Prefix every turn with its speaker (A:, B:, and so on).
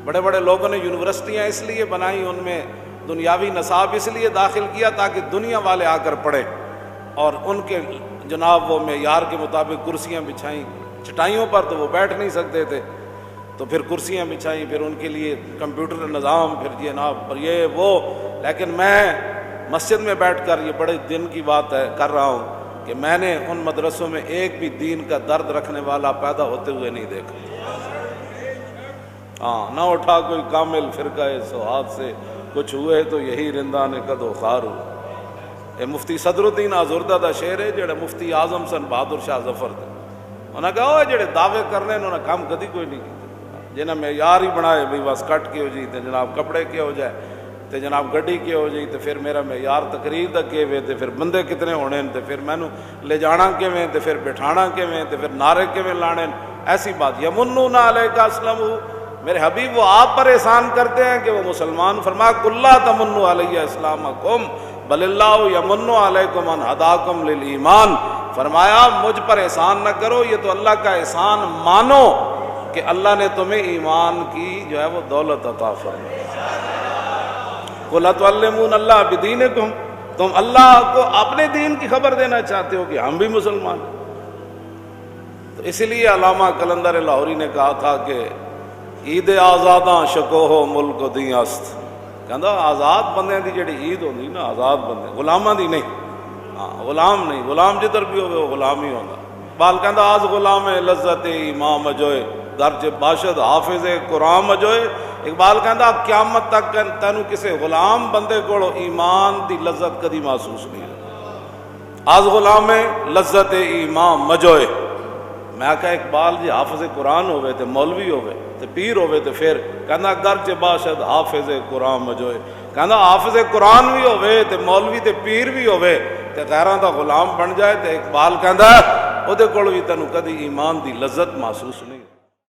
A: بڑے بڑے لوگوں نے یونیورسٹیاں اس لیے بنائیں، ان میں دنیاوی نصاب اس لیے داخل کیا تاکہ دنیا والے آ کر پڑھیں، اور ان کے جناب وہ معیار کے مطابق کرسیاں بچھائیں، چٹائیوں پر تو وہ بیٹھ نہیں سکتے تھے، تو پھر کرسیاں بچھائیں، پھر ان کے لیے کمپیوٹر نظام، پھر جناب اور یہ وہ۔ لیکن میں مسجد میں بیٹھ کر، یہ بڑے دن کی بات ہے کر رہا ہوں کہ میں نے ان مدرسوں میں ایک بھی دین کا درد رکھنے والا پیدا ہوتے ہوئے نہیں دیکھا۔ ہاں، نہ اٹھا کوئی کامل فرقہ سواد سے، کچھ ہوئے تو یہی رندان قد و خار ہو۔ یہ مفتی صدر الدین آزردہ دا شعر ہے، جڑے مفتی اعظم سن بہادر شاہ ظفر تھے، انہوں نے کہا وہ جڑے دعوے کرنے انہوں نے کام کدی کوئی نہیں کیتے، جنہیں معیار ہی بنائے بھئی بس کٹ کے ہو جی تے جناب کپڑے کے ہو جائے تے جناب گڈی کے ہو جی تے پھر میرا معیار تقریر تک کے وے تے پھر بندے کتنے ہونے تے پھر مینو لے جانا کیویں تے پھر بٹھانا کیویں تے پھر نعرے کیویں لانے، ایسی بات۔ یمنون علیک اسلموا، میرے حبیب وہ آپ پر احسان کرتے ہیں کہ وہ مسلمان، فرمایا قل لا تمنوا علی اسلامکم بل اللہ یمن علیکم ان ہداکم للایمان، فرمایا مجھ پر احسان نہ کرو، یہ تو اللہ کا احسان مانو کہ اللہ نے تمہیں ایمان کی جو ہے وہ دولت عطا فرمائی۔ قل اتعلمون اللہ بدینکم، تم اللہ کو اپنے دین کی خبر دینا چاہتے ہو کہ ہم بھی مسلمان ہیں۔ تو اس لیے علامہ قلندر لاہوری نے کہا تھا کہ عید آزاداں شکوہ ملک دی است، کہندا آزاد بندے دی جڑی عید ہوندی نا، آزاد بندے، غلاماں دی نہیں، ہاں غلام نہیں، غلام جدھر بھی ہوئے وہ غلام ہی ہوندا۔ اقبال کہندا آز غلام لذت امام جوئے گرچہ باشد حافظ قرآن مجوئے، اقبال کہندا قیامت تک تینوں کسے غلام بندے کو ایمان دی لذت کدی محسوس نہیں ہوئی۔ آز غلام لذت امام مجوئے، میں کہا اقبال جی حافظ قرآن ہوئے تے مولوی ہوئے تے پیر ہوئے تے پھر کہندا گرچہ باشد حافظ قرآن مجوئے، کہندا حافظ قرآن بھی ہوئے تے مولوی تے پیر بھی ہوئے تے غیراں دا غلام بن جائے تے اقبال کہندا او دے کول بھی تینوں کدی ایمان دی لذت محسوس نہیں۔